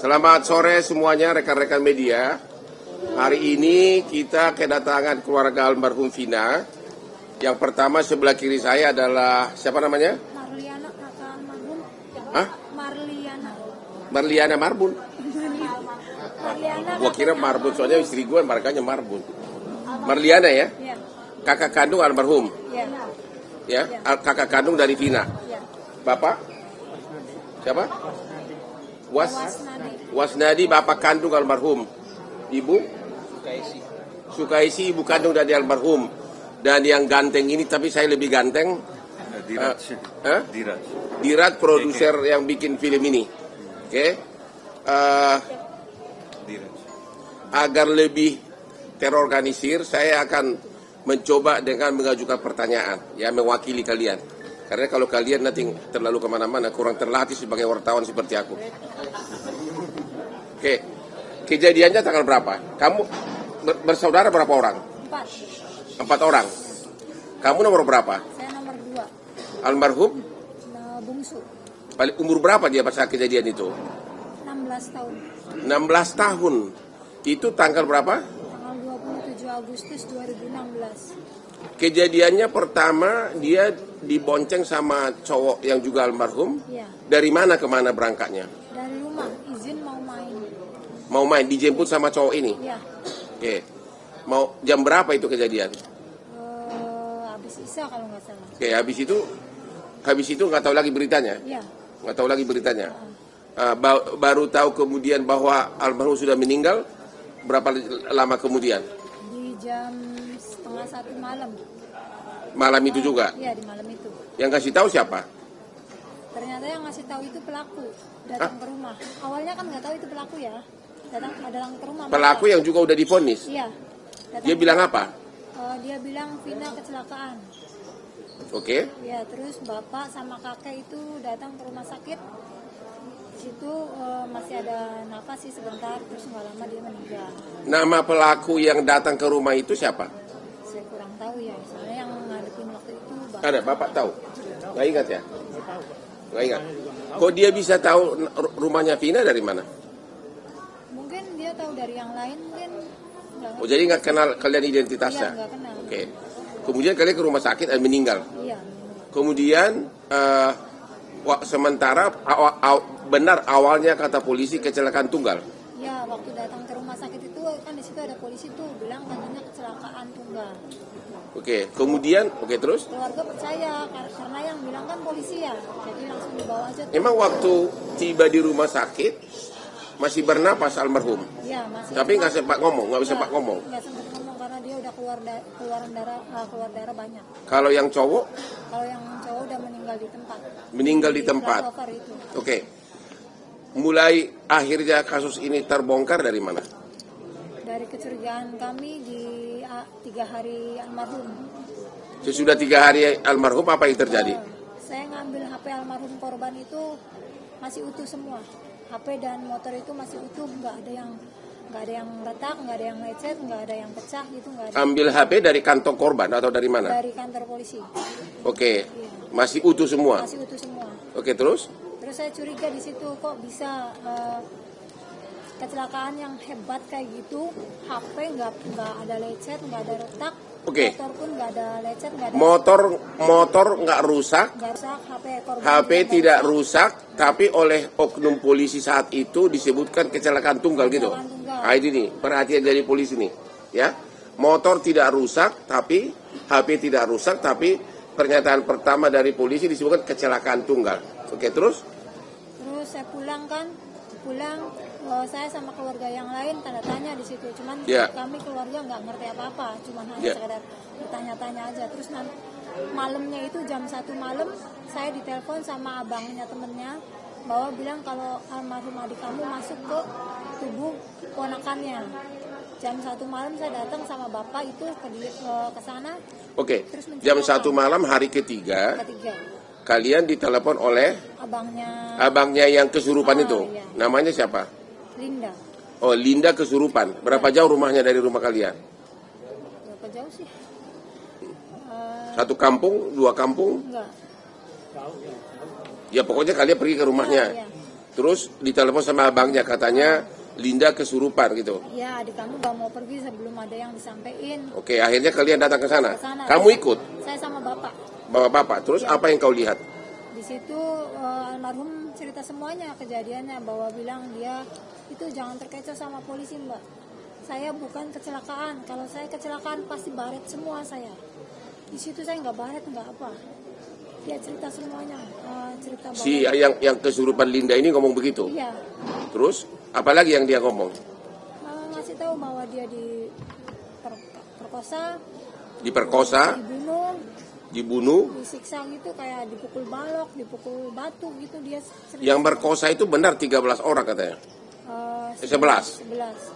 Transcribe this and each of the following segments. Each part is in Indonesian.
Selamat sore semuanya rekan-rekan media. Hari ini kita kedatangan keluarga almarhum Vina. Yang pertama sebelah kiri saya adalah siapa namanya? Marliana, kakak almarhum. Hah? Marliana Marbun. Marliana. Gua kira Marbun soalnya istri gue markanya Marbun. Marliana ya? Iya. Kakak kandung almarhum. Iya. Ya, kakak kandung dari Vina. Iya. Bapak? Siapa? Wasnadi. Wasnadi bapak kandung almarhum. Ibu? Sukaisi ibu kandung dari almarhum. Dan yang ganteng ini, tapi saya lebih ganteng. Dirat produser yang bikin film ini. Oke. Agar lebih terorganisir, saya akan mencoba dengan mengajukan pertanyaan, ya, mewakili kalian. Karena kalau kalian nanti terlalu kemana-mana, kurang terlatih sebagai wartawan seperti aku. Oke, kejadiannya tanggal berapa? Kamu bersaudara berapa orang? 4 orang. Kamu nomor berapa? Saya nomor 2. Almarhum? Bungsu. Umur berapa dia pas kejadian itu? 16 tahun. 16 tahun. Itu tanggal berapa? Tanggal 27 Agustus 2016. Kejadiannya pertama dia dibonceng sama cowok yang juga almarhum. Iya. Dari mana ke mana berangkatnya? Dari rumah, izin mau main. Mau main, dijemput sama cowok ini? Iya. Oke. Mau jam berapa itu kejadian? Habis Isya kalau nggak salah. Oke, habis itu nggak tahu lagi beritanya? Iya. Nggak tahu lagi beritanya? Baru tahu kemudian bahwa almarhum sudah meninggal, berapa lama kemudian? Di jam 12:30 malam. Malam itu juga? Iya, di malam itu. Yang kasih tahu siapa? Ternyata yang ngasih tahu itu pelaku, datang ke rumah. Awalnya kan nggak tahu itu pelaku ya. Datang ke rumah. Pelaku yang juga udah divonis? Iya. Dia bilang apa? Dia bilang Vina kecelakaan. Oke. Ya, terus bapak sama kakek itu datang ke rumah sakit. Di situ masih ada nafas sih sebentar, terus nggak lama dia meninggal. Nama pelaku yang datang ke rumah itu siapa? Saya kurang tahu ya, soalnya yang ngadepin waktu itu bapak. Ada, bapak tahu? Nggak ingat ya? Nggak ingat. Kok dia bisa tahu rumahnya Vina dari mana? Mungkin dia tahu dari yang lain, mungkin. Oh, jadi nggak kenal kalian identitasnya? Iya, nggak kenal. Oke. Kemudian kalian ke rumah sakit dan meninggal. Iya. Kemudian sementara benar awalnya kata polisi kecelakaan tunggal. Ya, waktu datang ke rumah sakit itu kan di situ ada polisi tuh bilang katanya kecelakaan tunggal. Oke. Kemudian terus? Keluarga percaya karena yang bilang kan polisi ya, jadi langsung dibawa aja. Emang waktu tiba di rumah sakit masih bernapas almarhum? Iya, masih. Tapi nggak sempat ngomong, nggak bisa ngomong. Nggak sempat ngomong karena dia udah keluar darah banyak. Kalau yang cowok? Kalau yang cowok udah meninggal di tempat. Meninggal di tempat. Oke. Mulai akhirnya kasus ini terbongkar dari mana? Dari kecurigaan kami di 3 hari almarhum. Sesudah 3 hari almarhum apa yang terjadi? Saya ngambil HP almarhum korban itu masih utuh semua. HP dan motor itu masih utuh, nggak ada yang retak, nggak ada yang lecet, nggak ada yang pecah gitu, nggak ada. Ambil HP dari kantong korban atau dari mana? Dari kantor polisi. Oke. Iya. Masih utuh semua. Masih utuh semua. Oke, terus? Terus saya curiga di situ kok bisa kecelakaan yang hebat kayak gitu, HP nggak ada lecet, nggak ada retak. Oke. Motor pun nggak ada lecet, nggak ada. Motor nggak rusak. Nggak rusak, HP HP tidak rusak, tapi oleh oknum polisi saat itu disebutkan kecelakaan tunggal gitu. Nah, ini nih, perhatian dari polisi nih, ya. Motor tidak rusak, tapi HP tidak rusak, tapi pernyataan pertama dari polisi disebutkan kecelakaan tunggal. Oke, terus? Terus saya pulang, saya sama keluarga yang lain tanda tanya di situ. Cuman kami keluarga nggak ngerti apa-apa, cuman hanya sekedar bertanya-tanya aja. Terus malamnya itu jam 1 malam saya ditelepon sama abangnya temennya bahwa bilang kalau almarhum adik kamu masuk ke tubuh ponakannya. Jam 1 malam saya datang sama bapak itu ke sana. Oke. Jam 1 malam hari ketiga. Kalian ditelepon oleh abangnya yang kesurupan itu. Iya. Namanya siapa? Linda. Oh, Linda kesurupan. Berapa jauh rumahnya dari rumah kalian? Berapa jauh sih? Satu kampung, 2 kampung? Enggak. Ya pokoknya kalian pergi ke rumahnya. Iya. Terus ditelepon sama abangnya, katanya Linda kesurupan gitu. Ya, adik kamu gak mau pergi sebelum ada yang disampaikan. Oke, akhirnya kalian datang ke sana. Kamu ikut? Saya sama bapak. Bapak. Terus Ya. apa yang kau lihat? Di situ almarhum cerita semuanya kejadiannya, bahwa bilang dia itu jangan terkecoh sama polisi, Mbak. Saya bukan kecelakaan. Kalau saya kecelakaan pasti baret semua saya. Di situ saya nggak baret, nggak apa. Dia cerita semuanya, cerita bahwa Si yang kesurupan Linda ini ngomong begitu. iya, Terus apalagi yang dia ngomong? ngasih tahu bahwa dia diperkosa, Diperkosa, dibunuh. disiksa gitu, kayak dipukul balok, dipukul batu gitu. Dia cerita. Yang berkosa itu benar 13 orang katanya. 11.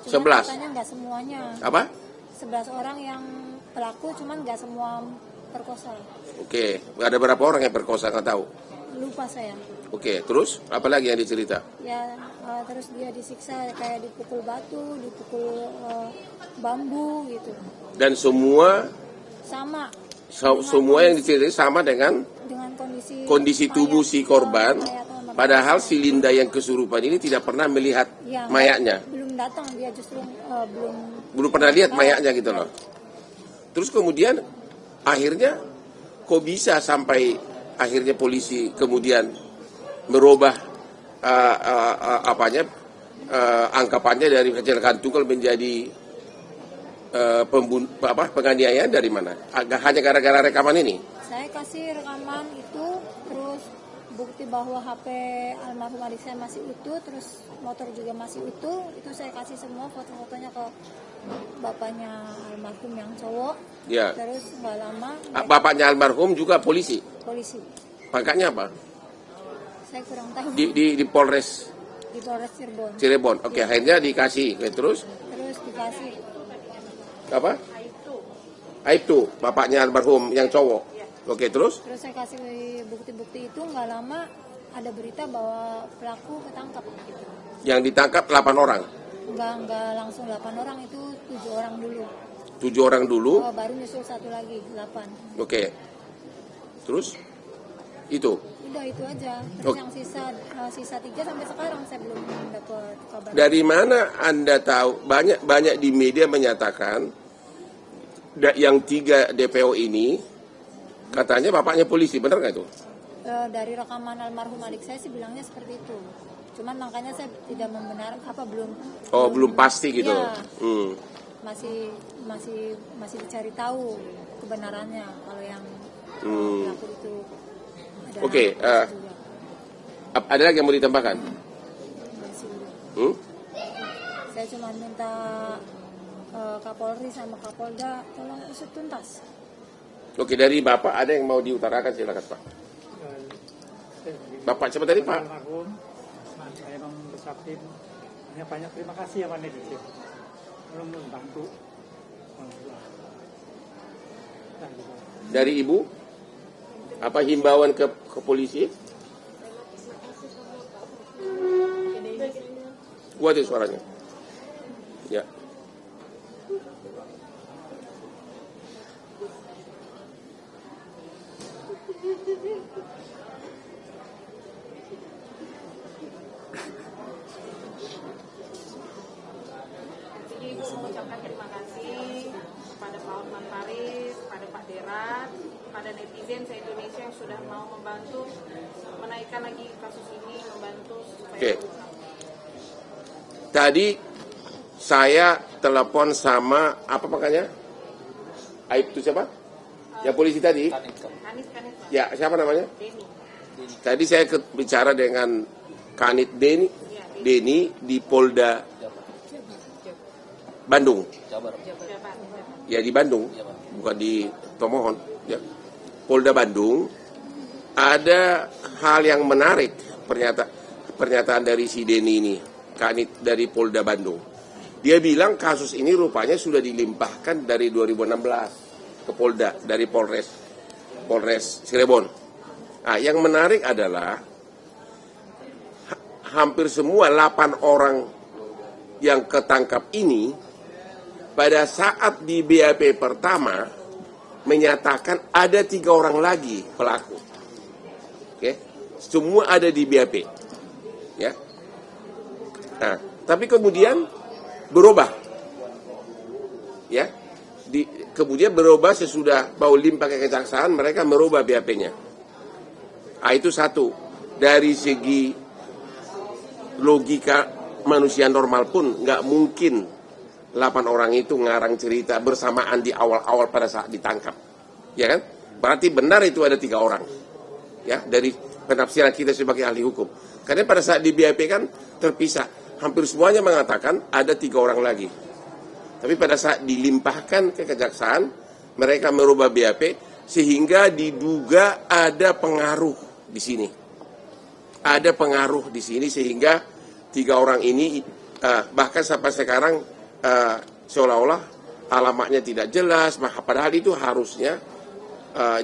11. Katanya nggak semuanya. Apa? 11 orang yang pelaku, cuman nggak semua perkosa. Oke, ada berapa orang yang perkosa nggak tahu? Lupa saya. Oke, terus apalagi yang dicerita? Ya, terus dia disiksa kayak dipukul batu, dipukul bambu gitu. Dan semua Sama semua yang diceritain sama dengan kondisi tubuh si korban. Padahal si Linda yang kesurupan ini tidak pernah melihat ya, mayatnya. Belum datang, dia justru belum pernah lihat mayatnya gitu loh. Terus kemudian akhirnya kok bisa sampai akhirnya polisi kemudian merubah angkapannya dari kecelakaan tunggal menjadi penganiayaan dari mana? Hanya gara-gara rekaman ini? Saya kasih rekaman itu, terus bukti bahwa HP almarhum adik saya masih utuh, terus motor juga masih utuh. Itu saya kasih semua foto-fotonya ke bapaknya almarhum yang cowok. Ya. Terus nggak lama bapaknya almarhum juga polisi. Pangkatnya apa? Saya kurang tahu. Di Polres. Di Polres Cirebon. Oke, ya. Akhirnya dikasih. Terus dikasih apa? Aibtu, bapaknya almarhum yang cowok. Oke, terus saya kasih bukti-bukti itu, nggak lama ada berita bahwa pelaku ketangkap. Yang ditangkap 8 orang. Enggak langsung 8 orang, itu 7 orang dulu. 7 orang dulu. Baru nyusul satu lagi, 8. Oke. Terus itu. Udah itu aja. Terus yang sisa 3 sampai sekarang saya belum dapat kabar. Dari mana Anda tahu? Banyak di media menyatakan yang 3 DPO ini katanya bapaknya polisi, benar nggak itu? Dari rekaman almarhum adik saya sih bilangnya seperti itu. Cuman makanya saya tidak membenarkan, belum pasti gitu. Ya, masih dicari tahu kebenarannya kalau yang pelaku itu. Oke, ada lagi yang mau ditambahkan? Saya cuma minta Kapolri sama Kapolda tolong usut tuntas. Oke, dari Bapak ada yang mau diutarakan, silakan Pak. Bapak siapa tadi Pak? Saya mengucapkan banyak terima kasih ya Pak Nedi. Belum membantu. Dari Ibu, apa himbauan ke polisi? Kuat suaranya. Ya. Jadi Ibu mengucapkan terima kasih kepada Pak Hotman Paris, kepada Pak Derat, kepada netizen se-Indonesia yang sudah mau membantu menaikkan lagi kasus ini, membantu supaya Tadi saya telepon sama apa makanya? Aib itu siapa? Yang polisi tadi? Kanit. Ya, siapa namanya? Denny. Tadi saya bicara dengan Kanit Denny di Polda Bandung. Ya di Bandung, bukan di Tomohon. Ya. Polda Bandung. Ada hal yang menarik pernyataan dari si Denny ini, Kanit dari Polda Bandung. Dia bilang kasus ini rupanya sudah dilimpahkan dari 2016 ke Polda dari Polres Cirebon. Nah, yang menarik adalah hampir semua 8 orang yang ketangkap ini pada saat di BAP pertama menyatakan ada 3 orang lagi pelaku. Oke, semua ada di BAP. Ya. Nah, tapi kemudian berubah, ya. Kemudian berubah sesudah mau limpah ke kejaksaan, mereka merubah BAP-nya. Nah, itu satu. Dari segi logika manusia normal pun nggak mungkin 8 orang itu ngarang cerita bersamaan di awal-awal pada saat ditangkap, ya kan? Berarti benar itu ada 3 orang, ya, dari penafsiran kita sebagai ahli hukum. Karena pada saat di BAP kan terpisah, hampir semuanya mengatakan ada 3 orang lagi. Tapi pada saat dilimpahkan ke kejaksaan, mereka merubah BAP sehingga diduga ada pengaruh di sini. Ada pengaruh di sini sehingga 3 orang ini bahkan sampai sekarang seolah-olah alamatnya tidak jelas, padahal itu harusnya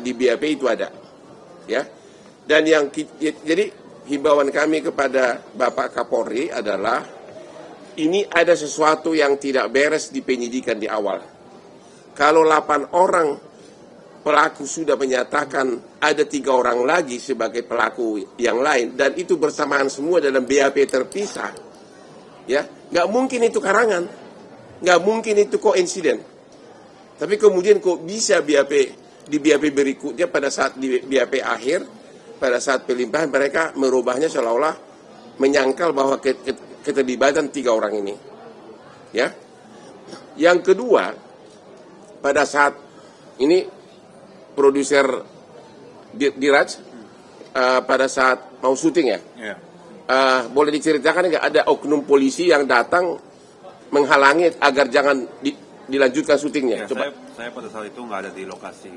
di BAP itu ada, ya. Dan jadi himbauan kami kepada Bapak Kapolri adalah ini ada sesuatu yang tidak beres di penyidikan di awal. Kalau 8 orang pelaku sudah menyatakan ada 3 orang lagi sebagai pelaku yang lain dan itu bersamaan semua dalam BAP terpisah, ya, nggak mungkin itu karangan, nggak mungkin itu koinsiden. Tapi kemudian kok bisa di BAP berikutnya pada saat di BAP akhir, pada saat pelimpahan mereka merubahnya seolah-olah menyangkal bahwa keterlibatan 3 orang ini, ya. Yang kedua, pada saat ini produser Diraj pada saat mau syuting, ya, boleh diceritakan nggak ada oknum polisi yang datang menghalangi agar jangan dilanjutkan syutingnya? Ya, Coba. saya pada saat itu nggak ada di lokasi,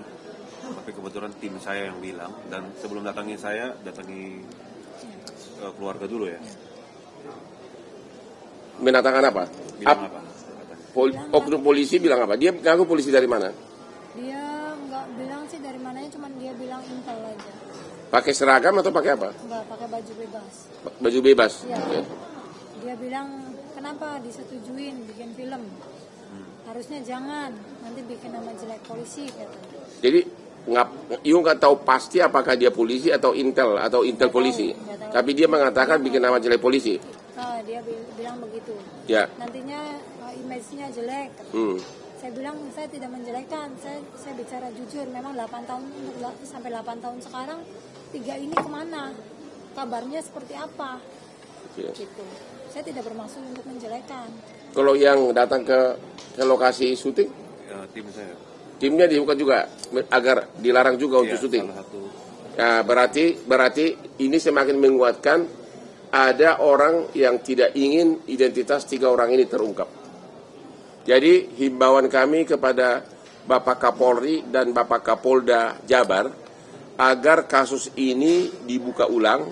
tapi kebetulan tim saya yang bilang, dan sebelum datangi keluarga dulu, ya. Menatakan apa? Bilang apa? Oknum polisi bilang apa? Dia ngaku polisi dari mana? Dia nggak bilang sih dari mananya, cuman dia bilang intel aja. Pakai seragam atau pakai apa? Nggak, pakai baju bebas. Baju bebas. Iya. Oke. Dia bilang kenapa disetujuin bikin film? Harusnya jangan, nanti bikin nama jelek polisi katanya. Jadi nggak tahu pasti apakah dia polisi atau intel polisi. Nggak tahu. Tapi dia mengatakan bikin nama jelek polisi. Nah, dia bilang begitu. Ya. Nantinya image-nya jelek. Saya bilang saya tidak menjelekkan, saya bicara jujur. Memang 8 tahun sampai 8 tahun sekarang 3 ini kemana? Kabarnya seperti apa? Ya. Gitu. Saya tidak bermaksud untuk menjelekkan. Kalau yang datang ke lokasi syuting, Ya, tim saya. timnya dibuka juga agar dilarang juga untuk syuting. Salah satu. Nah, berarti ini semakin menguatkan ada orang yang tidak ingin identitas 3 orang ini terungkap. Jadi himbauan kami kepada Bapak Kapolri dan Bapak Kapolda Jabar agar kasus ini dibuka ulang,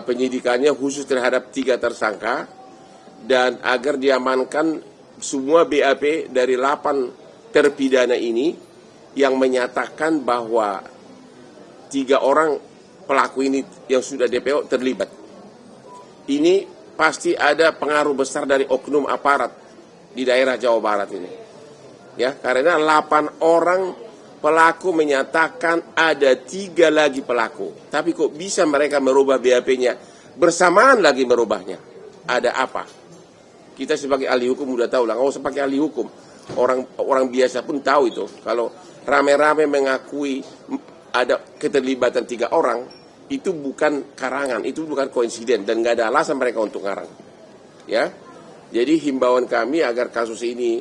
penyidikannya khusus terhadap 3 tersangka, dan agar diamankan semua BAP dari 8 terpidana ini yang menyatakan bahwa 3 orang pelaku ini yang sudah DPO terlibat. Ini pasti ada pengaruh besar dari oknum aparat di daerah Jawa Barat ini. Ya, karena 8 orang pelaku menyatakan ada 3 lagi pelaku. Tapi kok bisa mereka merubah BAP-nya bersamaan lagi merubahnya? Ada apa? Kita sebagai ahli hukum udah tahu lah, nggak usah pakai ahli hukum. Orang biasa pun tahu itu. Kalau rame-rame mengakui ada keterlibatan 3 orang, itu bukan karangan, itu bukan koinsiden, dan nggak ada alasan mereka untuk ngarang. Ya, jadi himbauan kami agar kasus ini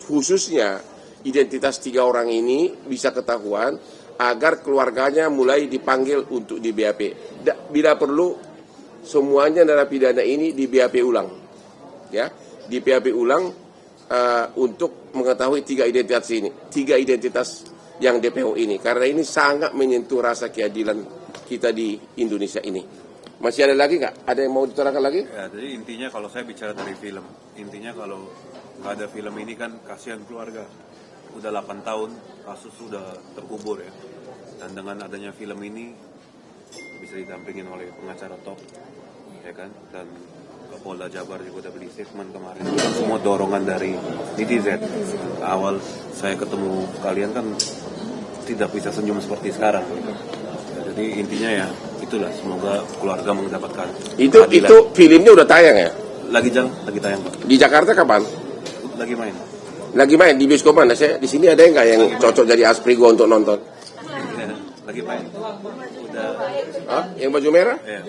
khususnya identitas 3 orang ini bisa ketahuan, agar keluarganya mulai dipanggil untuk di BAP. Bila perlu semuanya narapidana ini di BAP ulang, ya, di BAP ulang untuk mengetahui 3 identitas ini, 3 identitas yang DPO ini, karena ini sangat menyentuh rasa keadilan kita di Indonesia ini. Masih ada lagi nggak? Ada yang mau diterangkan lagi? Ya, jadi intinya kalau saya bicara dari film, intinya kalau nggak ada film ini kan kasihan keluarga. Udah 8 tahun kasus sudah terkubur, ya. Dan dengan adanya film ini bisa didampingin oleh pengacara top, ya kan? Dan Polda Jabar juga udah beli statement kemarin. Semua dorongan dari netizen. Awal saya ketemu kalian kan tidak bisa senyum seperti sekarang. Ya, jadi intinya ya itu itulah, semoga keluarga mendapatkan Itu keadilan. itu filmnya udah tayang ya? Lagi tayang Pak. Di Jakarta kapan? Lagi main. Lagi main di bioskop mana? Saya di sini ada nggak yang cocok jadi Asprigo untuk nonton? Ya, lagi main. Udah, Hah? Yang baju merah? ya.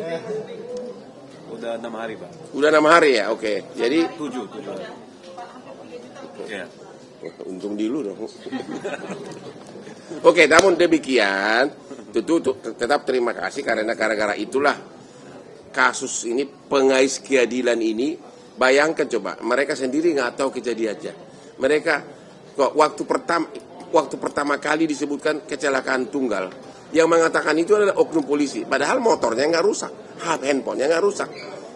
Udah 6 hari Pak. Udah 6 hari ya, oke. Jadi 7 hari. Ya. untung dulu dong. Oke, namun demikian, tentu tetap terima kasih karena gara-gara itulah kasus ini, pengais keadilan ini. Bayangkan coba, mereka sendiri nggak tahu kejadiannya. Mereka kok waktu pertama kali disebutkan kecelakaan tunggal, yang mengatakan itu adalah oknum polisi, padahal motornya nggak rusak, handphonenya nggak rusak.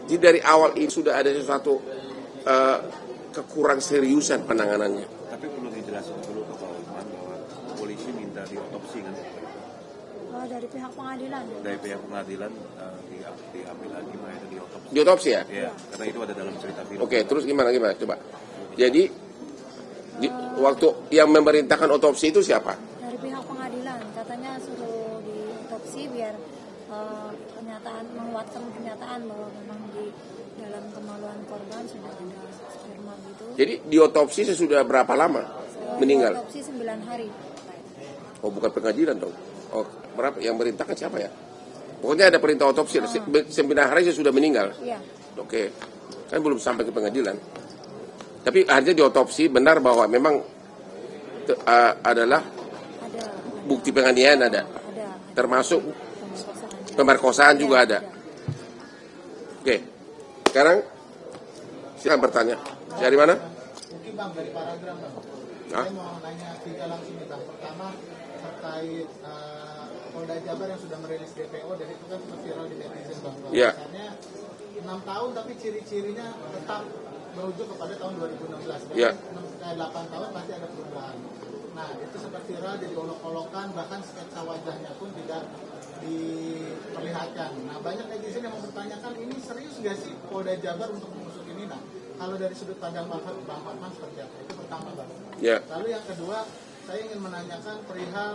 Jadi dari awal ini sudah ada sesuatu kekurang seriusan penanganannya. Tapi perlu dijelaskan dulu ke Pak Osman bahwa polisi minta diotopsi kan? Dari pihak pengadilan. Dari pihak pengadilan diambil lagi mereka diotopsi. Diotopsi ya? Ya, karena itu ada dalam cerita film. Oke, terus gimana coba? Jadi waktu yang memerintahkan otopsi itu siapa? Dari pihak pengadilan, katanya suruh diotopsi biar menguatkan pernyataan bahwa memang di dalam kemaluan korban sudah ada sperma gitu. Jadi diotopsi sesudah berapa lama meninggal? Diotopsi 9 hari. Oh, bukan pengadilan dong. Oh, berapa? Yang merintahkan siapa ya? Pokoknya ada perintah otopsi, 9 hari sudah meninggal. Iya. Oke, kan belum sampai ke pengadilan. Tapi akhirnya diotopsi benar bahwa memang adalah Ada bukti penganiayaan ada. Termasuk pemerkosaan juga ada. Oke, sekarang silakan bertanya. Dari mana? Mungkin Bang, dari paragraf Bang. Hah? Saya mau nanya 3 langsung nih Bang. Pertama, terkait Polda Jabar yang sudah merilis DPO, dan itu kan sempat viral di netizen Bang. Iya. Bahwasannya 6 tahun tapi ciri-cirinya tetap merujuk kepada tahun 2016. Iya. 8 tahun pasti ada perubahan. Nah, itu sempat viral, jadi olok-olokan, bahkan sketsa wajahnya pun tidak diperlihatkan. Nah, banyak netizen yang mempertanyakan, ini serius nggak sih Polda Jabar untuk mengusut ini? Nah, kalau dari sudut pandang Bang Hotman seperti apa? Itu pertama Bang. Ya. Lalu yang kedua, saya ingin menanyakan perihal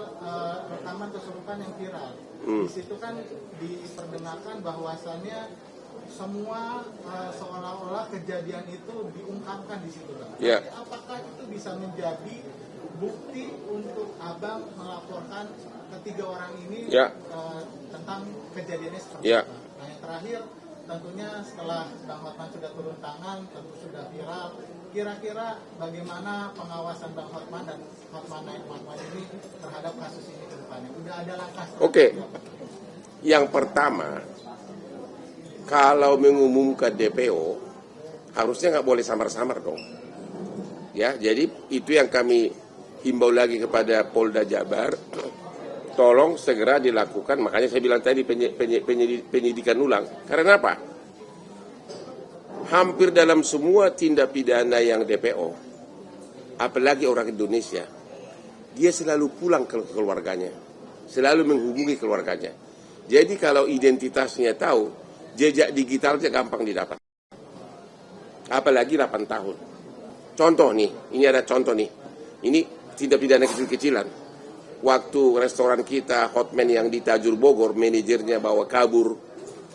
rekaman kesurupan yang viral. Di situ kan diperdengarkan bahwasannya semua seolah-olah kejadian itu diungkapkan di situ Bang. Ya. Apakah itu bisa menjadi bukti untuk Abang melaporkan ketiga orang ini Ya. tentang kejadiannya seperti Ya. apa? Nah, yang terakhir tentunya setelah Bang Hotman sudah turun tangan, tentu sudah viral, kira-kira bagaimana pengawasan Bang Hotman dan Hotman ini terhadap kasus ini ke depannya? Udah ada langkah strategi Oke. apa? Yang pertama, kalau mengumumkan DPO, harusnya nggak boleh samar-samar dong. Ya, jadi itu yang kami himbau lagi kepada Polda Jabar, tolong segera dilakukan. Makanya saya bilang tadi penyidikan ulang. Karena apa? Hampir dalam semua tindak pidana yang DPO, apalagi orang Indonesia, dia selalu pulang ke keluarganya, selalu menghubungi keluarganya. Jadi kalau identitasnya tahu, jejak digitalnya gampang didapat. Apalagi 8 tahun. Contoh nih, ini ada contoh nih. Ini tindak pidana kecil-kecilan. Waktu restoran kita Hotman yang di Tajur Bogor, manajernya bawa kabur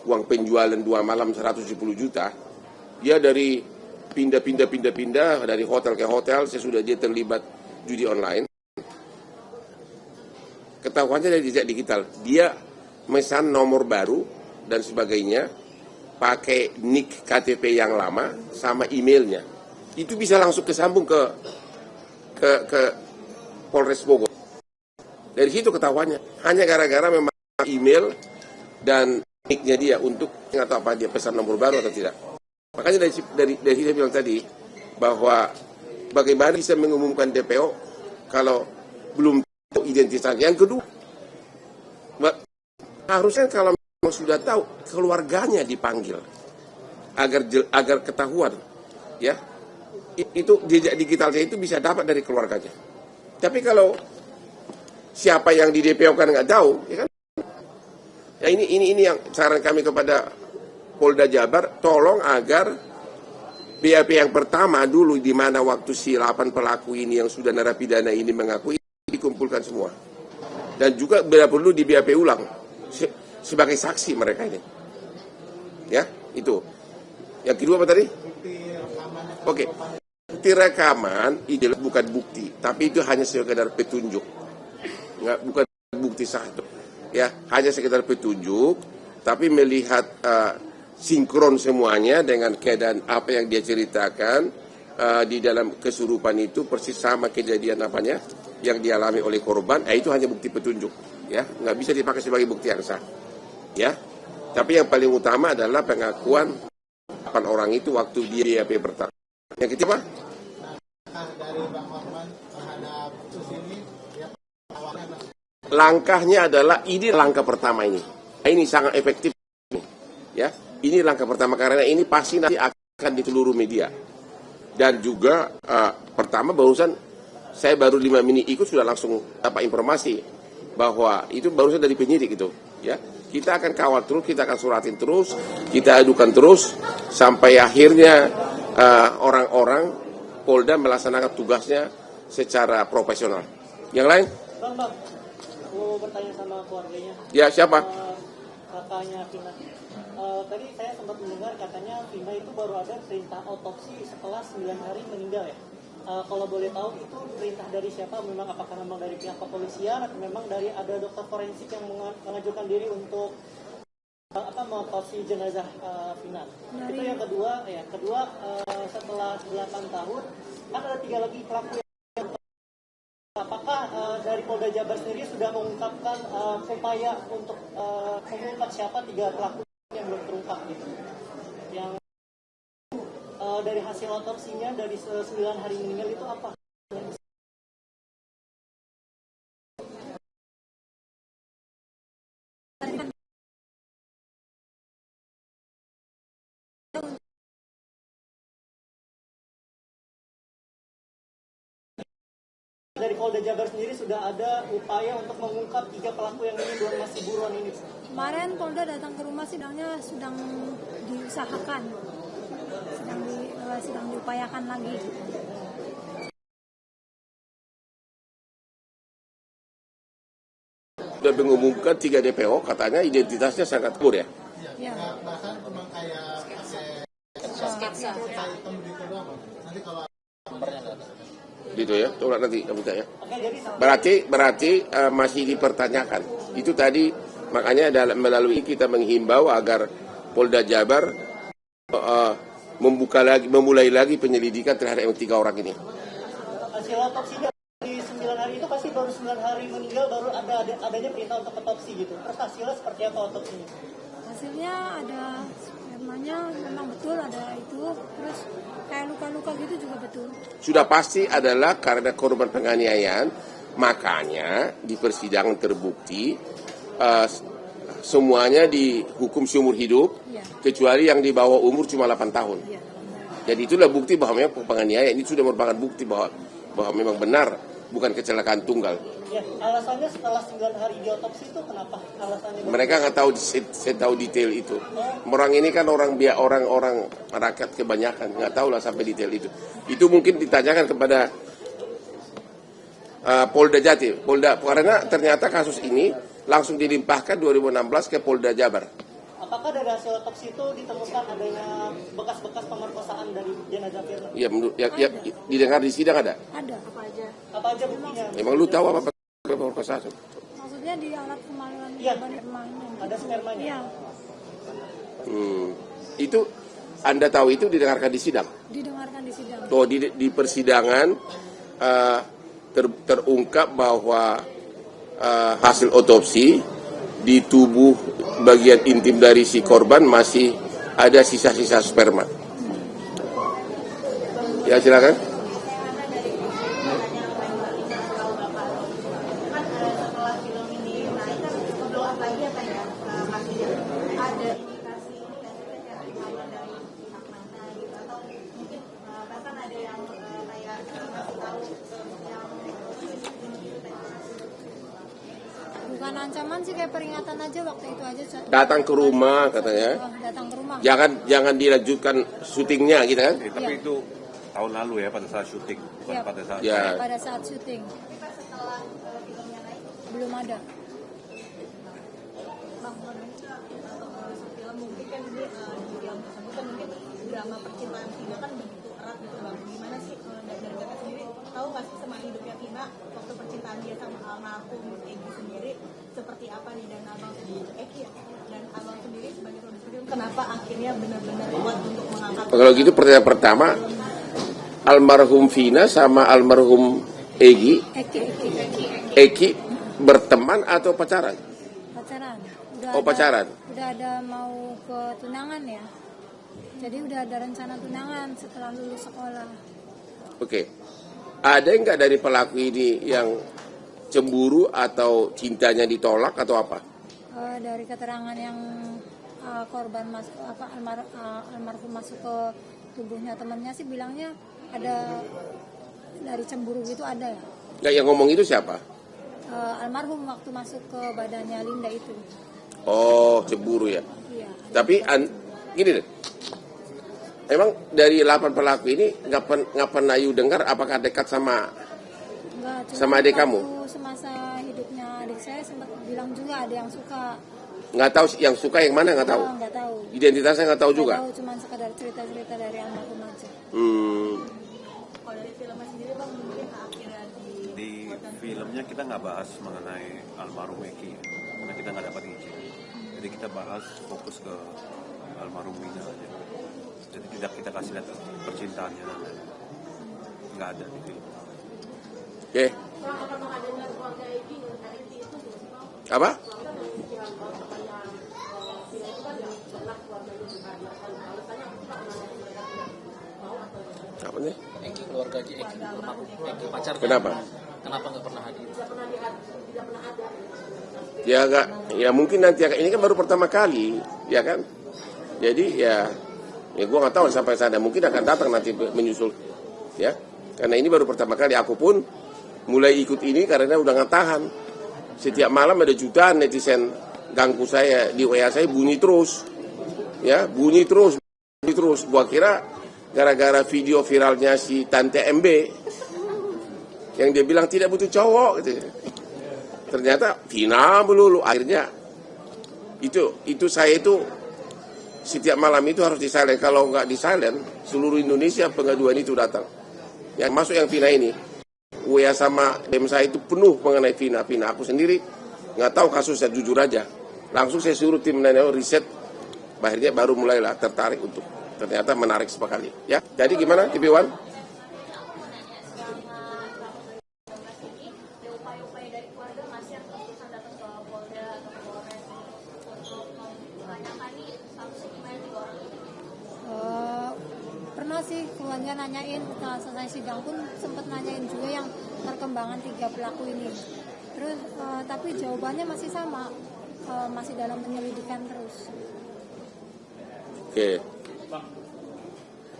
uang penjualan 2 malam 170 juta. Dia dari pindah dari hotel ke hotel, sesudah dia terlibat judi online. Ketahuannya dari jejak digital. Dia mesan nomor baru dan sebagainya, pakai nick KTP yang lama sama emailnya. Itu bisa langsung kesambung ke Polres Bogor. Dari situ ketahuannya, hanya gara-gara memang email dan nicknya dia untuk nggak tahu apa dia pesan nomor baru atau tidak. Makanya dari saya bilang tadi bahwa bagaimana bisa mengumumkan DPO kalau belum tahu identitasnya. Yang kedua, harusnya kalau memang sudah tahu, keluarganya dipanggil agar ketahuan, ya. Itu jejak digitalnya itu bisa dapat dari keluarganya. Tapi kalau siapa yang di DPO kan nggak tahu, ya kan? Ya ini yang saran kami kepada Polda Jabar, tolong agar BAP yang pertama dulu, di mana waktu si 8 pelaku ini yang sudah narapidana ini mengakui, dikumpulkan semua. Dan juga bila perlu di BAP ulang. sebagai saksi mereka ini. Ya, itu. Yang kedua apa tadi? Oke. Bukti rekaman itu bukan bukti, tapi itu hanya sekedar petunjuk. Bukan bukti sah itu. Ya, hanya sekedar petunjuk, tapi melihat sinkron semuanya dengan keadaan apa yang dia ceritakan di dalam kesurupan itu persis sama kejadian apanya yang dialami oleh korban. Itu hanya bukti petunjuk, ya, nggak bisa dipakai sebagai bukti yang sah, ya. Tapi yang paling utama adalah pengakuan 8 orang itu waktu dia BAP pertama. Yang ketiga, dari Bang Osman terhadap kasus ini, ya, langkahnya adalah ini langkah pertama ini. Ini sangat efektif, ya. Ini langkah pertama karena ini pasti nanti akan di seluruh media. Dan juga pertama barusan saya baru 5 menit ikut sudah langsung dapat informasi bahwa itu barusan dari penyidik itu, ya. Kita akan kawal terus, kita akan suratin terus, kita adukan terus sampai akhirnya orang-orang Polda melaksanakan tugasnya secara profesional. Yang lain? Bang, aku bertanya sama keluarganya. Ya, siapa? Kakaknya Vina. Tadi saya sempat mendengar katanya Vina itu baru ada perintah otopsi setelah 9 hari meninggal ya. Kalau boleh tahu itu perintah dari siapa? Apakah memang dari pihak kepolisian atau memang dari ada dokter forensik yang mengajukan diri untuk mengotopsi jenazah Vina? Itu yang kedua. Setelah 8 tahun kan ada 3 lagi pelaku yang apakah dari Polda Jabar sendiri sudah mengungkapkan upaya untuk mengungkap siapa 3 pelaku yang belum terungkap gitu? Yang dari hasil otopsinya dari 9 hari meninggal itu apa? Dari Polda Jabar sendiri sudah ada upaya untuk mengungkap 3 pelaku yang ini masih buruan ini. Kemarin Polda datang ke rumah, sidangnya sedang diusahakan, sedang diupayakan lagi. Sudah mengumumkan 3 DPO, katanya identitasnya sangat kubur, ya. Ya. bahkan cuma kayak sketsa hitam gitu doang. Nanti kalau Gitu ya, coba nanti kamu tanya. Berarti masih dipertanyakan. Itu tadi makanya melalui kita menghimbau agar Polda Jabar memulai lagi penyelidikan terhadap 3 orang ini. Hasil otopsinya di 9 hari itu pasti baru 9 hari meninggal baru adanya perintah untuk otopsi gitu. Terus hasilnya seperti apa otopsinya? Hasilnya ada spermanya, memang betul ada itu, terus kayak luka-luka gitu juga betul. Sudah pasti adalah karena korban penganiayaan, makanya di persidangan terbukti semuanya dihukum seumur hidup, ya, kecuali yang di bawah umur cuma 8 tahun. Ya. Jadi itulah bukti bahwa memang penganiayaan ini sudah merupakan bukti bahwa memang benar bukan kecelakaan tunggal. Ya, alasannya setelah 9 hari diotopsi itu kenapa? Alasannya mereka nggak tahu, saya tahu detail itu. Orang ini kan orang rakyat kebanyakan nggak tahu lah sampai detail itu. Itu mungkin ditanyakan kepada Polda Jatim, karena ternyata kasus ini langsung dilimpahkan 2016 ke Polda Jabar. Apakah dari hasil otopsi itu ditemukan adanya bekas-bekas pemerkosaan dari jenazah Firna? Ya, didengar di sidang ada. Ada. Apa aja? Apa aja buktinya? Emang lu tahu apa pemerkosaan? Maksudnya di alat kemaluan spermanya. Ada spermanya? Iya. Itu Anda tahu itu didengarkan di sidang? Didengarkan di sidang. Di persidangan terungkap bahwa hasil otopsi di tubuh bagian intim dari si korban masih ada sisa-sisa sperma. Ya, silakan. Bukan ancaman sih, kayak peringatan aja waktu itu aja. Datang ke rumah katanya. Datang ke rumah. Jangan dilanjutkan syutingnya gitu kan? Tapi itu tahun lalu ya pada saat syuting, bukan pada saat. Ya. Pada saat syuting. Belum ada. Bang, drama percintaan Vina kan begitu erat gitu bang. Gimana sih dari kakak sendiri tahu nggak sih sama hidupnya Vina waktu percintaan dia sama almarhum Egy sendiri seperti apa nih, dan abang sendiri dan abang sendiri sebagai produser kenapa akhirnya benar-benar kuat untuk mengangkat? Kalau gitu pertanyaan pertama, almarhum Vina sama almarhum Egy berteman atau pacaran? Pacaran. Pacaran. Udah ada mau ke tunangan ya. Jadi udah ada rencana tunangan setelah lulus sekolah. Oke. Ada enggak dari pelaku ini yang cemburu atau cintanya ditolak atau apa? Dari keterangan yang korban masuk almarhum masuk ke tubuhnya temannya sih bilangnya ada dari cemburu gitu ada ya. Nggak, yang ngomong itu siapa? Almarhum waktu masuk ke badannya Linda itu. Oh, cemburu ya. Iya. Tapi gini deh. Emang dari 8 pelaku ini nggak pernah you dengar apakah dekat sama adik kamu? Semasa hidupnya adik saya sempat bilang juga ada yang suka. Nggak tahu yang suka yang mana, nggak tahu. Nggak tahu. Identitasnya nggak tahu juga. Nggak tahu, cuma sekadar cerita-cerita dari almarhum aja. Kalau dari filmnya sendiri bang, mungkin akhirnya di filmnya kita nggak bahas mengenai almarhum Eki karena kita nggak dapat izin. Jadi kita bahas fokus ke almarhum Vina aja. Jadi tidak kita kasih lihat percintaannya, nggak ada di film. Oke. Apa? Apa nih? Eki, keluarga Eki, pacar. Kenapa? Kenapa nggak pernah hadir? Ya enggak, ya mungkin nanti ini kan baru pertama kali, ya kan? Jadi ya gue nggak tahu sampai sana, mungkin akan datang nanti menyusul, ya. Karena ini baru pertama kali, aku pun mulai ikut ini karena udah nggak tahan. Setiap malam ada jutaan netizen ganggu saya di WA saya bunyi terus, ya bunyi terus. Gua kira gara-gara video viralnya si Tante MB yang dia bilang tidak butuh cowok gitu. Ternyata Vina melulu. Akhirnya itu saya itu setiap malam itu harus di-silent. Kalau nggak di-silent, seluruh Indonesia pengaduan itu datang. Yang masuk yang Vina ini, WA sama DM saya itu penuh mengenai Vina. Aku sendiri nggak tahu kasusnya, jujur aja. Langsung saya suruh tim Nano riset. Akhirnya baru mulailah tertarik untuk. Ternyata menarik sekali. Ya, jadi gimana TV1? Pernah sih keluarga nanyain, setelah selesai sidang pun sempat nanyain juga yang perkembangan 3 pelaku ini. Terus tapi jawabannya masih sama, masih dalam penyelidikan terus. Oke. Bang,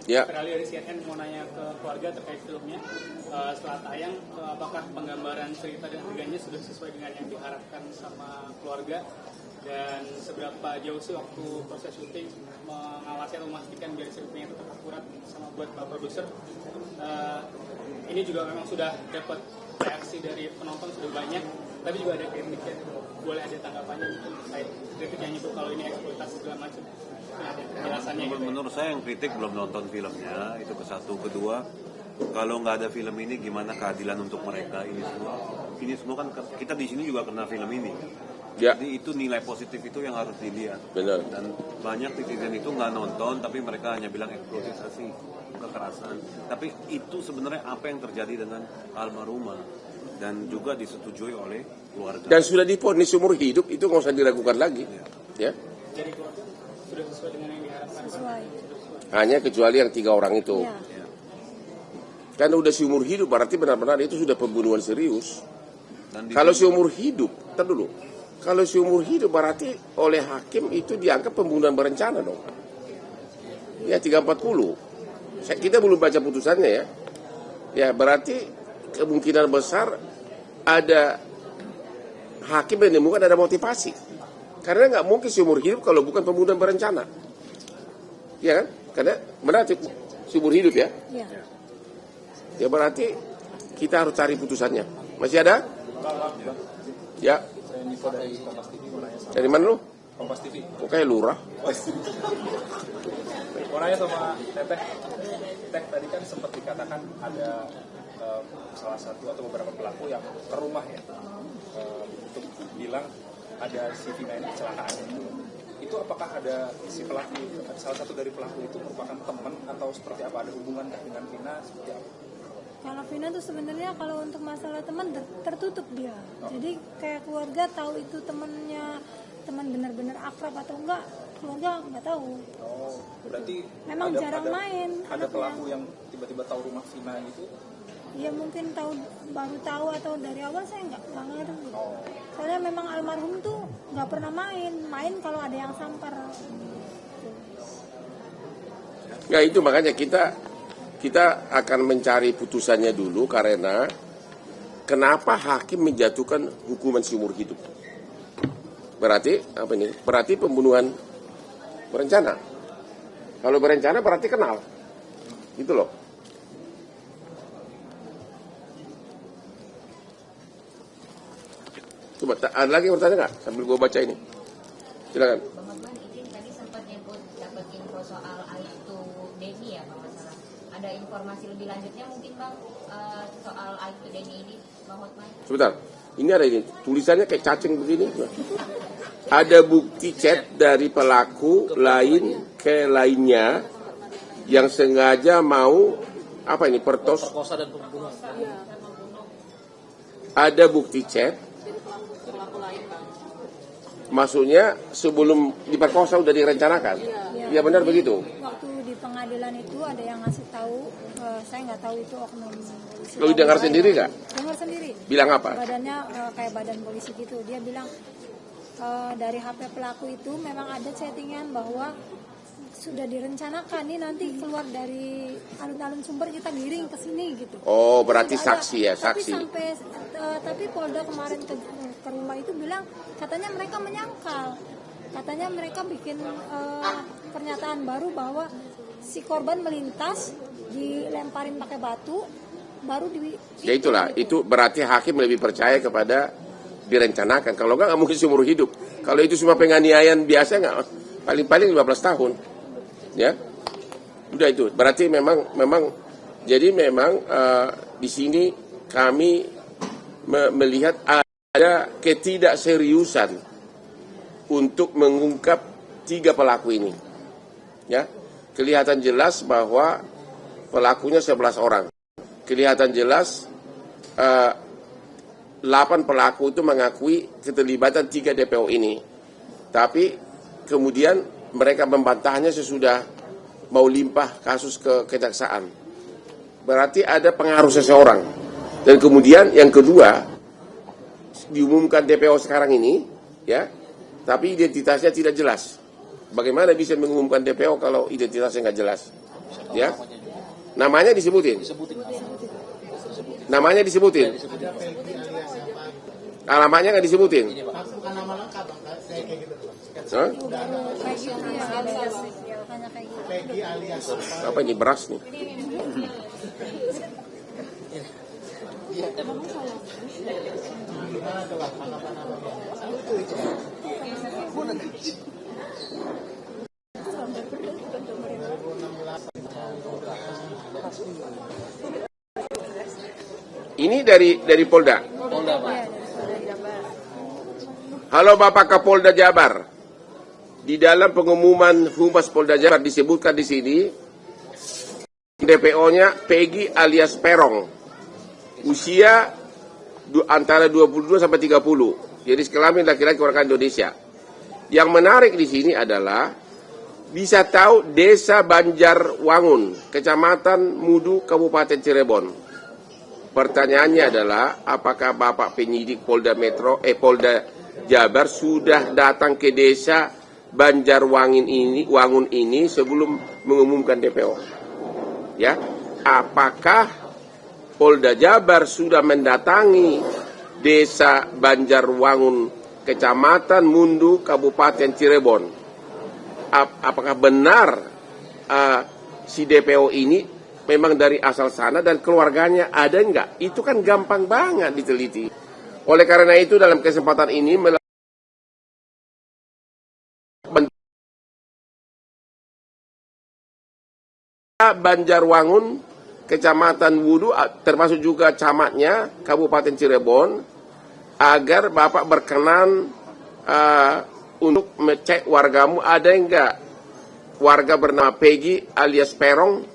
Ya. Terkali dari CNN mau nanya ke keluarga terkait filmnya. Setelah tayang, apakah penggambaran cerita dan adegannya sudah sesuai dengan yang diharapkan sama keluarga? Dan seberapa jauh sih waktu proses syuting mengawasi atau memastikan biar ceritanya tetap akurat sama buat Pak Produser? Ini juga memang sudah dapat reaksi dari penonton sudah banyak, tapi juga ada kritiknya. Boleh ada tanggapannya terkait kritik yang itu kalau ini eksploitasi segala macam? Penjelasannya gitu. Menurut saya yang kritik belum nonton filmnya, itu ke satu. Kedua, kalau nggak ada film ini gimana keadilan untuk mereka ini semua kan kita di sini juga kena film ini. Ya. Jadi itu nilai positif itu yang harus dilihat. Benar. Dan banyak netizen itu nggak nonton, tapi mereka hanya bilang eksploitasi, kekerasan. Tapi itu sebenarnya apa yang terjadi dengan almarhumah dan juga disetujui oleh keluarga. Dan sudah divonis seumur hidup, itu nggak usah diragukan lagi. Ya. Jadi keluarga sudah sesuai dengan yang diharapkan. Sesuai. Hanya kecuali yang 3 orang itu. Ya. Kan udah seumur hidup, berarti benar-benar itu sudah pembunuhan serius. Dan Kalau seumur hidup, ntar dulu. Kalau seumur hidup berarti oleh hakim itu dianggap pembunuhan berencana dong. Ya 340. Kita belum baca putusannya ya. Ya berarti kemungkinan besar ada hakim yang menemukan ada motivasi. Karena nggak mungkin seumur hidup kalau bukan pembunuhan berencana. Ya kan? Karena berarti seumur hidup ya. Iya. Ya berarti kita harus cari putusannya. Masih ada? Ya. Dari mana lu? Kompas TV. Kok kayak lurah? Mau nanya sama Teteh. Teteh tadi kan sempat dikatakan ada salah satu atau beberapa pelaku yang ke rumah ya untuk bilang ada si Vina ini kecelakaan itu apakah ada si pelaku salah satu dari pelaku itu merupakan teman atau seperti apa, ada hubungan dengan Vina seperti apa? Kalau Vina tuh sebenarnya kalau untuk masalah teman tertutup dia. Jadi kayak keluarga tahu itu temannya, teman benar-benar akrab atau enggak, keluarga nggak tahu. Oh, berarti memang jarang main. Ada pelaku yang tiba-tiba tahu rumah Vina itu? Iya mungkin baru tahu atau dari awal saya nggak ngerti. Soalnya memang almarhum tuh nggak pernah main kalau ada yang sampar. Ya itu makanya kita akan mencari putusannya dulu, karena kenapa hakim menjatuhkan hukuman seumur hidup? Berarti apa ini? Berarti pembunuhan berencana. Kalau berencana berarti kenal. Gitu loh. Coba ada lagi yang bertanya nggak? Sambil gue baca ini. Silakan. Bang Hotman, izin tadi sempat nyebut dapat info soal Aibtu Deni ya, Bang, masalah. Ada informasi lebih lanjutnya mungkin Bang soal Aibtu Deni ini, Bang Hotman? Sebentar. Ini ada ini. Tulisannya kayak cacing begini. Ada bukti chat dari pelaku lain ke lainnya yang sengaja mau apa ini perkosa dan pembunuhan. Ada bukti chat. Maksudnya sebelum diperkosa udah direncanakan. Iya benar begitu. Waktu di pengadilan itu ada yang ngasih tahu, saya nggak tahu itu oknum polisi. Lu dengar sendiri nggak? Dengar sendiri. Bilang apa? Badannya kayak badan polisi gitu. Dia bilang dari HP pelaku itu memang ada chattingan bahwa sudah direncanakan nih nanti keluar dari alun-alun Sumber kita giring ke sini gitu. Oh, berarti Tidak saksi ya, saksi. Tapi Polda kemarin ke rumah itu bilang katanya mereka menyangkal. Katanya mereka bikin pernyataan baru bahwa si korban melintas dilemparin pakai batu baru ya itulah, itu berarti hakim lebih percaya kepada direncanakan. Kalau nggak mungkin seumur hidup. Kalau itu cuma penganiayaan biasa nggak, paling-paling 15 tahun. Ya, udah itu. Berarti memang jadi memang di sini kami melihat ada ketidakseriusan untuk mengungkap 3 pelaku ini. Ya, kelihatan jelas bahwa pelakunya 11 orang. Kelihatan jelas 8 pelaku itu mengakui keterlibatan 3 DPO ini. Tapi kemudian mereka membantahnya sesudah mau limpah kasus ke kejaksaan. Berarti ada pengaruh seseorang. Dan kemudian yang kedua, diumumkan DPO sekarang ini, ya, tapi identitasnya tidak jelas. Bagaimana bisa mengumumkan DPO kalau identitasnya nggak jelas? Ya, namanya disebutin. Namanya disebutin. Alamatnya nggak disebutin. Bukan nama lengkap, saya kayak gitu. Peggy alias Apa ini, beras nih? Ini dari Polda. Halo Bapak Kapolda Jabar. Di dalam pengumuman Humas Polda Jabar disebutkan di sini DPO-nya Peggy alias Perong. Usia antara 22 sampai 30. Jadi sekelamin laki-laki warga Indonesia. Yang menarik di sini adalah bisa tahu Desa Banjarwangun, Kecamatan Mudu, Kabupaten Cirebon. Pertanyaannya adalah apakah Bapak penyidik Polda Polda Jabar sudah datang ke desa Banjarwangun ini sebelum mengumumkan DPO? Ya, apakah Polda Jabar sudah mendatangi desa Banjarwangun, Kecamatan Mundu, Kabupaten Cirebon? Apakah benar si DPO ini memang dari asal sana dan keluarganya ada enggak? Itu kan gampang banget diteliti. Oleh karena itu dalam kesempatan ini Desa Banjarwangun, Kecamatan Wudu, termasuk juga camatnya, Kabupaten Cirebon, agar Bapak berkenan untuk mengecek wargamu, ada enggak warga bernama Peggy alias Perong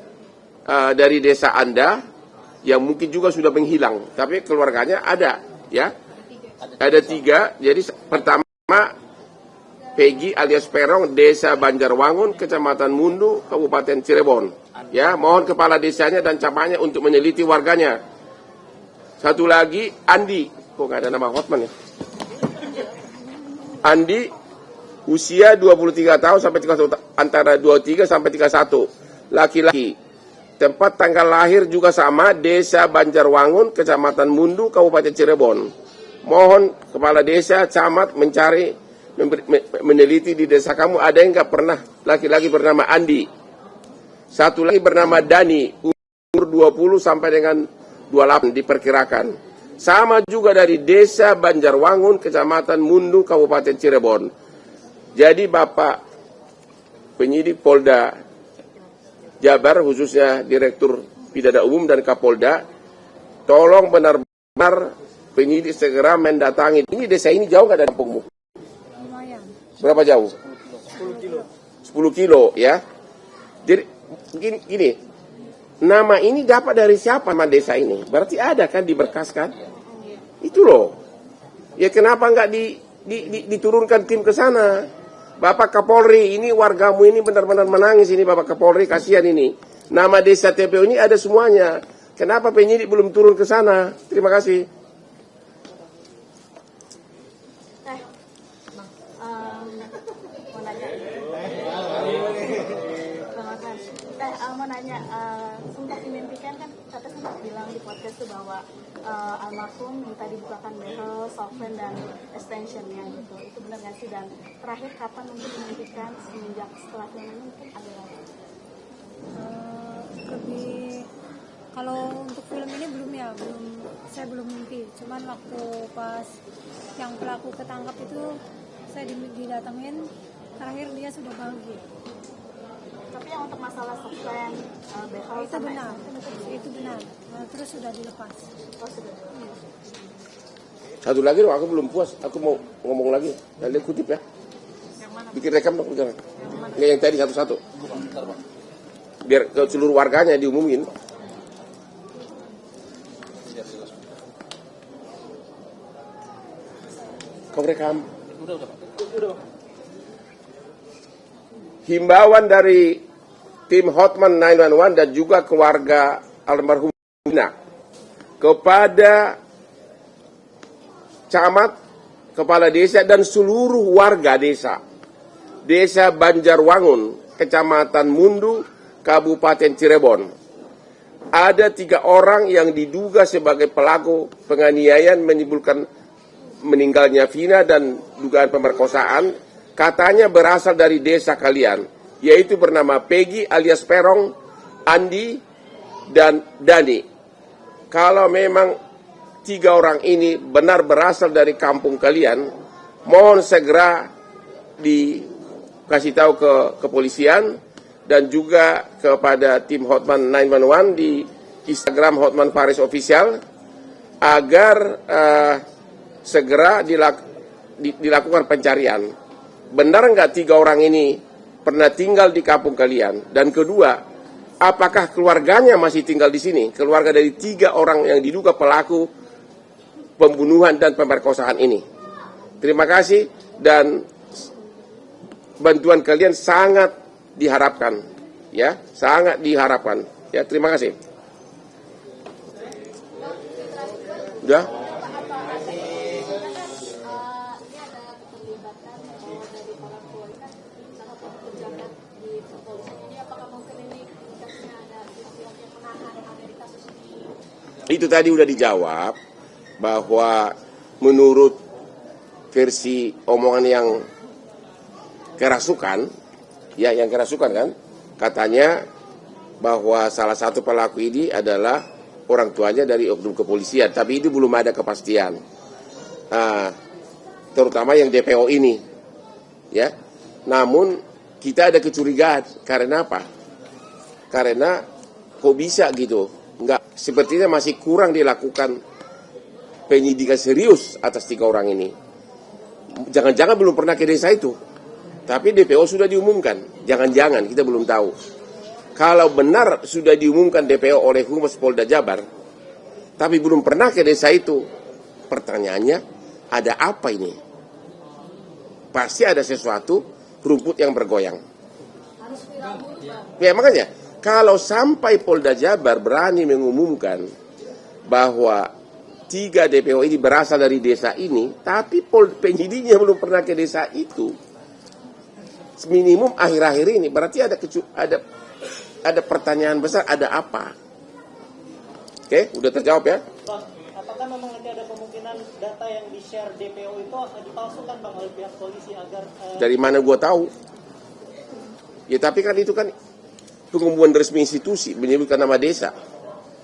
dari desa Anda yang mungkin juga sudah menghilang, tapi keluarganya ada, ya. Ada 3. Jadi pertama Peggy alias Perong, Desa Banjarwangun, Kecamatan Mundu, Kabupaten Cirebon. Ya, mohon kepala desanya dan camatnya untuk meneliti warganya. Satu lagi Andi, kok nggak ada nama Hotman ya? Andi, usia 23 tahun sampai 31, antara 23 sampai 31, laki-laki. Tempat tanggal lahir juga sama, Desa Banjarwangun, Kecamatan Mundu, Kabupaten Cirebon. Mohon kepala desa, camat mencari, meneliti di desa kamu ada yang nggak pernah laki-laki bernama Andi. Satu lagi bernama Dani, umur 20 sampai dengan 28 diperkirakan. Sama juga dari Desa Banjarwangun, Kecamatan Mundu, Kabupaten Cirebon. Jadi Bapak penyidik Polda Jabar, khususnya Direktur Pidana Umum dan Kapolda, tolong benar-benar penyidik segera mendatangi. Ini desa ini jauh nggak dari kampungmu? Lumayan. Berapa jauh? 10 kilo ya. Jadi gini, nama ini dapat dari siapa nama desa ini? Berarti ada kan diberkaskan? Itu loh. Ya kenapa nggak diturunkan tim ke sana? Bapak Kapolri, ini wargamu ini benar-benar menangis ini Bapak Kapolri, kasihan ini. Nama desa TPO ini ada semuanya. Kenapa penyidik belum turun ke sana? Terima kasih. Mau nanya, sempat dimimpikan kan, Tata sempat bilang di podcast itu bahwa almarhum minta dibukakan behel, software dan extensionnya gitu. Itu benar nggak sih? Dan terakhir kapan untuk dimimpikan semenjak setelah filmnya mungkin ada lagi? Lebih kalau untuk film ini belum ya, saya belum mimpi. Cuman waktu pas yang pelaku ketangkap itu saya didatengin, terakhir dia sudah bahagia. Tapi yang untuk masalah software, behel itu benar, itu benar. Terus sudah dilepas. Oh, sudah. Satu lagi dong, aku belum puas. Aku mau ngomong lagi. Kalian kutip ya. Bikin rekam dong, jangan. Nggak yang tadi satu-satu. Biar ke seluruh warganya diumumin. Kau rekam. Himbauan dari tim Hotman 911 dan juga keluarga almarhum kepada camat, kepala desa dan seluruh warga desa Banjarwangun, Kecamatan Mundu, Kabupaten Cirebon. Ada 3 orang yang diduga sebagai pelaku penganiayaan menimbulkan meninggalnya Vina dan dugaan pemerkosaan, katanya berasal dari desa kalian, yaitu bernama Peggy alias Perong, Andi, dan Dani. Kalau memang 3 orang ini benar berasal dari kampung kalian, mohon segera dikasih tahu ke kepolisian dan juga kepada tim Hotman 911 di Instagram Hotman Paris Official agar segera dilakukan pencarian. Benar nggak 3 orang ini pernah tinggal di kampung kalian? Dan kedua, apakah keluarganya masih tinggal di sini? Keluarga dari 3 orang yang diduga pelaku pembunuhan dan pemerkosaan ini. Terima kasih dan bantuan kalian sangat diharapkan, ya, sangat diharapkan. Ya, terima kasih. Udah? Itu tadi udah dijawab bahwa menurut versi omongan yang kerasukan, ya yang kerasukan kan, katanya bahwa salah satu pelaku ini adalah orang tuanya dari oknum kepolisian, tapi itu belum ada kepastian. Terutama yang DPO ini, ya. Namun kita ada kecurigaan karena apa? karena kok bisa gitu. Enggak, sepertinya masih kurang dilakukan penyidikan serius atas 3 orang ini. Jangan-jangan belum pernah ke desa itu, tapi DPO sudah diumumkan. Jangan-jangan, kita belum tahu. Kalau benar sudah diumumkan DPO oleh Humas Polda Jabar, tapi belum pernah ke desa itu, pertanyaannya, ada apa ini? Pasti ada sesuatu, rumput yang bergoyang. Ya makanya, kalau sampai Polda Jabar berani mengumumkan bahwa 3 DPO ini berasal dari desa ini, tapi penyidiknya belum pernah ke desa itu, minimum akhir-akhir ini, berarti ada pertanyaan besar, ada apa? Oke, udah terjawab ya? Bang, apakah memang nanti ada kemungkinan data yang di-share DPO itu dipalsukan Bang oleh pihak polisi agar... Dari mana gua tahu? Ya tapi kan itu kan pengumuman resmi institusi, menyebutkan nama desa.